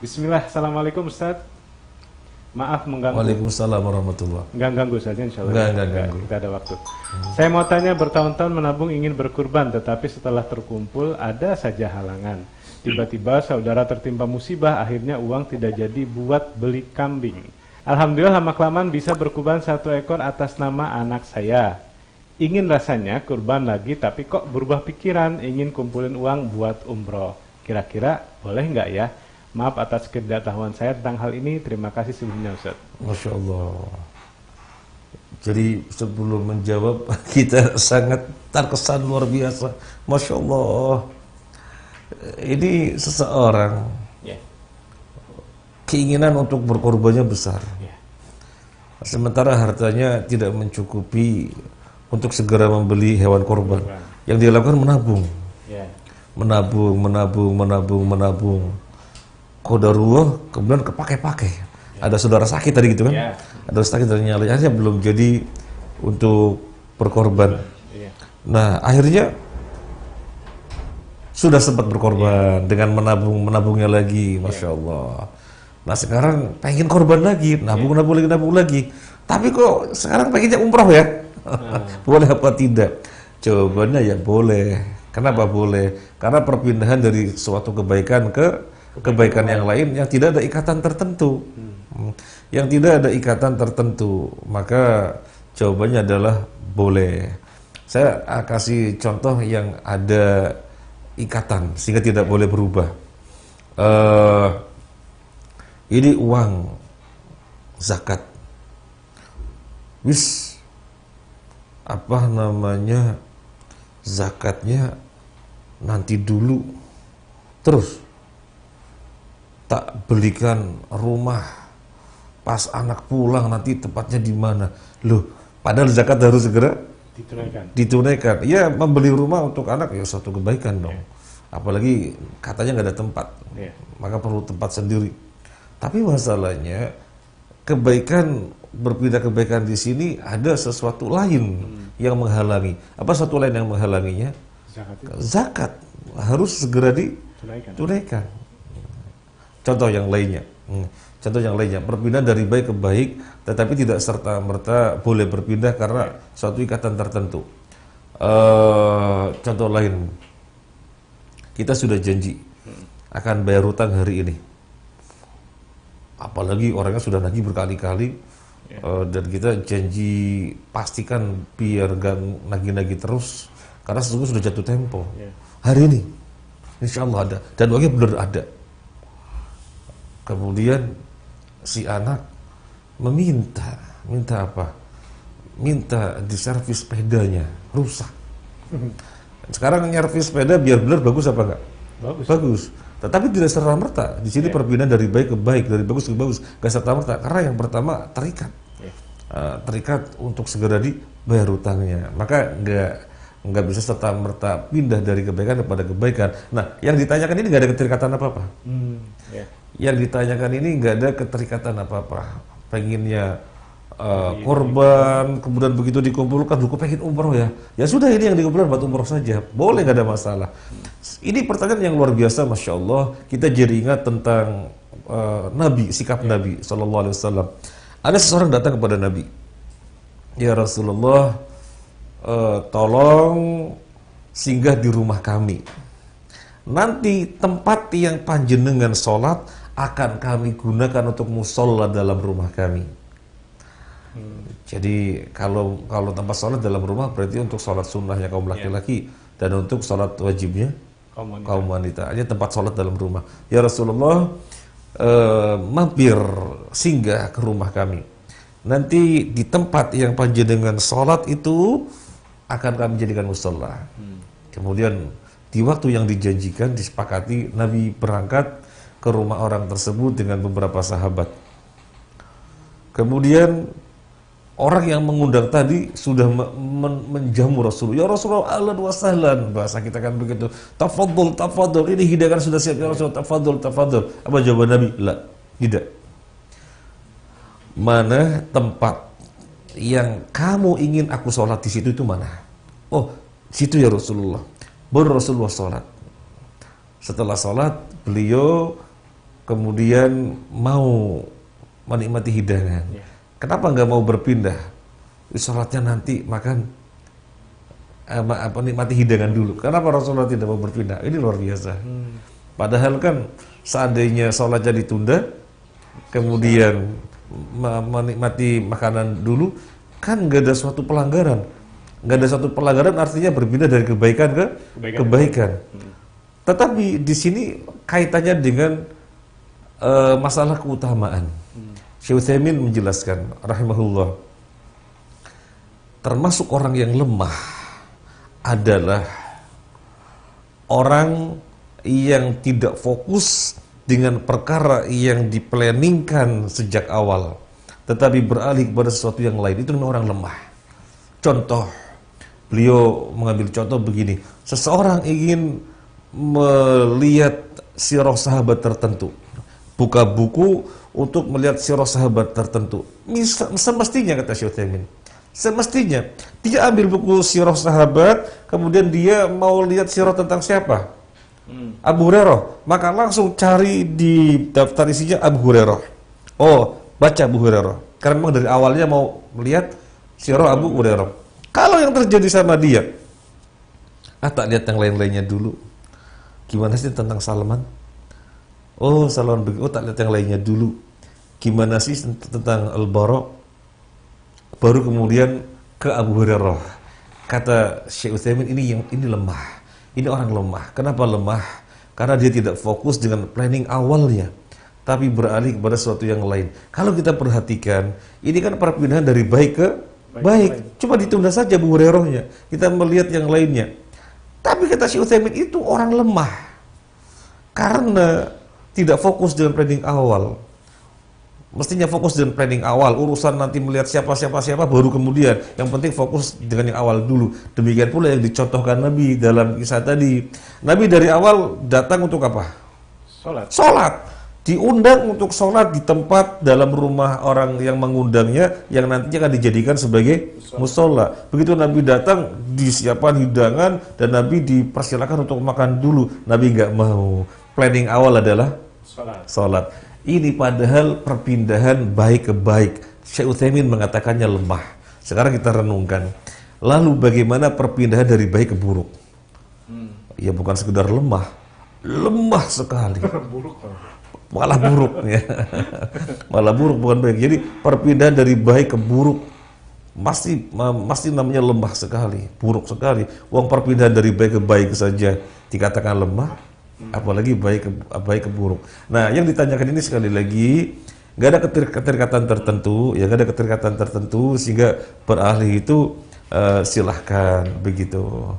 Bismillah, Assalamualaikum Ustaz. Maaf mengganggu. Waalaikumsalam warahmatullah. Enggak ganggu saja insya Allah. Enggak ganggu. Kita ada waktu. Saya mau tanya, bertahun-tahun menabung ingin berkurban, tetapi setelah terkumpul ada saja halangan. Tiba-tiba saudara tertimpa musibah, akhirnya uang tidak jadi buat beli kambing. Alhamdulillah lama-kelamaan bisa berkurban 1 ekor atas nama anak saya. Ingin rasanya kurban lagi, tapi kok berubah pikiran, ingin kumpulin uang buat umroh. Kira-kira boleh nggak ya? Maaf atas ketidaktahuan saya tentang hal ini. Terima kasih sebelumnya Ustaz. Masya Allah. Jadi sebelum menjawab kita sangat terkesan luar biasa. Masya Allah. Ini seseorang keinginan untuk berkorbannya besar. Sementara hartanya tidak mencukupi untuk segera membeli hewan korban. Yang dia lakukan menabung. Menabung. Qadarullah kemudian kepake-pake. Ada saudara sakit tadi gitu kan? Ada sakit dan nyalanya belum jadi untuk berkorban. Nah, akhirnya sudah sempat berkorban dengan menabungnya lagi, Masya Allah. Nah, sekarang pengen korban lagi, nabung lagi. Tapi kok sekarang pengennya umroh ya? Boleh apa tidak? Jawabannya ya boleh. Kenapa boleh? Karena perpindahan dari suatu kebaikan ke kebaikan yang lain yang tidak ada ikatan tertentu. Yang tidak ada ikatan tertentu, maka jawabannya adalah boleh. Saya kasih contoh yang ada ikatan sehingga tidak boleh berubah. Ini uang zakat. Zakatnya nanti dulu. Terus tak belikan rumah, pas anak pulang nanti tepatnya di mana? Loh, padahal zakat harus segera ditunaikan. Ya, membeli rumah untuk anak ya suatu kebaikan dong. Apalagi katanya nggak ada tempat, maka perlu tempat sendiri. Tapi masalahnya kebaikan, berpindah kebaikan di sini ada sesuatu lain yang menghalangi. Apa sesuatu lain yang menghalanginya? Zakat harus segera ditunaikan. Contoh yang lainnya, berpindah dari baik ke baik, tetapi tidak serta-merta boleh berpindah karena suatu ikatan tertentu. Contoh lain, kita sudah janji akan bayar hutang hari ini. Apalagi orangnya sudah nagih berkali-kali, dan kita janji pastikan biar gak nagih-nagih terus, karena sesungguhnya sudah jatuh tempo. Hari ini, insya Allah ada, dan uangnya benar ada. Kemudian si anak minta apa? Minta diservis sepedanya, rusak. Sekarang nyervis sepeda biar benar bagus apa enggak? Bagus. Tetapi tidak serta-merta. Di sini perpindahan dari baik ke baik, dari bagus ke bagus, enggak serta-merta. Karena yang pertama terikat untuk segera dibayar hutangnya. Maka enggak bisa serta-merta pindah dari kebaikan kepada kebaikan. Nah, yang ditanyakan ini enggak ada keterikatan apa-apa. Yang ditanyakan ini nggak ada keterikatan apa-apa. Pengennya korban, kemudian begitu dikumpulkan, aku pengen umroh ya. Ya sudah, ini yang dikumpulkan buat umroh saja. Boleh, nggak ada masalah. Ini pertanyaan yang luar biasa, Masya Allah. Kita jadi ingat tentang Nabi, sikap Nabi SAW. Ada seseorang datang kepada Nabi. Ya Rasulullah, tolong singgah di rumah kami. Nanti tempat yang panjenengan sholat akan kami gunakan untuk musola dalam rumah kami. Jadi kalau tempat sholat dalam rumah berarti untuk sholat sunnahnya kaum laki-laki dan untuk sholat wajibnya kaum wanita. Hanya tempat sholat dalam rumah. Ya Rasulullah, mampir singgah ke rumah kami. Nanti di tempat yang panjenengan sholat itu akan kami jadikan musola. Kemudian di waktu yang dijanjikan, disepakati, Nabi berangkat ke rumah orang tersebut dengan beberapa sahabat. Kemudian orang yang mengundang tadi sudah menjamu Rasulullah. Ya Rasulullah, ahlan wa sahlan. Bahasa kita kan begitu. Tafadhol. Ini hidangan sudah siap ya Rasulullah. Tafadhol. Apa jawaban Nabi? La, tidak. Mana tempat yang kamu ingin aku sholat di situ itu mana? Oh, situ ya Rasulullah. Baru Rasulullah sholat. Setelah sholat, beliau kemudian mau menikmati hidangan, kenapa nggak mau berpindah? Sholatnya nanti makan nikmati hidangan dulu. Kenapa Rasulullah tidak mau berpindah? Ini luar biasa. Padahal kan seandainya sholatnya ditunda, kemudian menikmati makanan dulu, kan nggak ada suatu pelanggaran. Nggak ada suatu pelanggaran artinya berpindah dari kebaikan ke kebaikan. Tetapi di sini kaitannya dengan masalah keutamaan. Syekh Utsaimin menjelaskan rahimahullah, termasuk orang yang lemah adalah orang yang tidak fokus dengan perkara yang diplanningkan sejak awal, tetapi beralih kepada sesuatu yang lain. Itu namanya orang lemah. Contoh, beliau mengambil contoh begini, seseorang ingin melihat sirah sahabat tertentu, buka buku untuk melihat sirah sahabat tertentu. Semestinya, kata Syekh Utsaimin, semestinya dia ambil buku sirah sahabat, kemudian dia mau lihat sirah tentang siapa? Abu Hurairah. Maka langsung cari di daftar isinya Abu Hurairah. Oh, baca Abu Hurairah. Karena memang dari awalnya mau melihat sirah Abu Hurairah. Kalau yang terjadi sama dia, tak lihat yang lain-lainnya dulu. Gimana sih tentang Salman? Oh, Salman begitu. Oh, tak lihat yang lainnya dulu. Gimana sih tentang Al-Bara? Baru kemudian ke Abu Hurairah. Kata Syekh Utsaimin, ini lemah. Ini orang lemah. Kenapa lemah? Karena dia tidak fokus dengan planning awalnya, tapi beralih kepada sesuatu yang lain. Kalau kita perhatikan, ini kan perpindahan dari baik ke baik. Cuma ditunda saja Abu Hurairahnya. Kita melihat yang lainnya. Tapi kata Syekh Utsaimin, itu orang lemah. Karena tidak fokus dengan planning awal. Mestinya fokus dengan planning awal, urusan nanti melihat siapa baru kemudian. Yang penting fokus dengan yang awal dulu. Demikian pula yang dicontohkan Nabi dalam kisah tadi. Nabi dari awal datang untuk apa? Sholat. Diundang untuk sholat di tempat dalam rumah orang yang mengundangnya, yang nantinya akan dijadikan sebagai musola. Begitu Nabi datang, disiapkan hidangan dan Nabi dipersilakan untuk makan dulu. Nabi nggak mau. Planning awal adalah sholat. Ini padahal perpindahan baik ke baik. Syekh Utsaimin mengatakannya lemah. Sekarang kita renungkan. Lalu bagaimana perpindahan dari baik ke buruk? Ya bukan sekedar lemah. Lemah sekali. Malah buruk ya. Malah buruk, bukan baik. Jadi perpindahan dari baik ke buruk masih namanya lemah sekali, buruk sekali. Uang perpindahan dari baik ke baik saja dikatakan lemah, apalagi baik ke buruk. Nah, yang ditanyakan ini sekali lagi, nggak ada keterikatan tertentu, ya nggak ada keterikatan tertentu sehingga beralih itu silahkan begitu.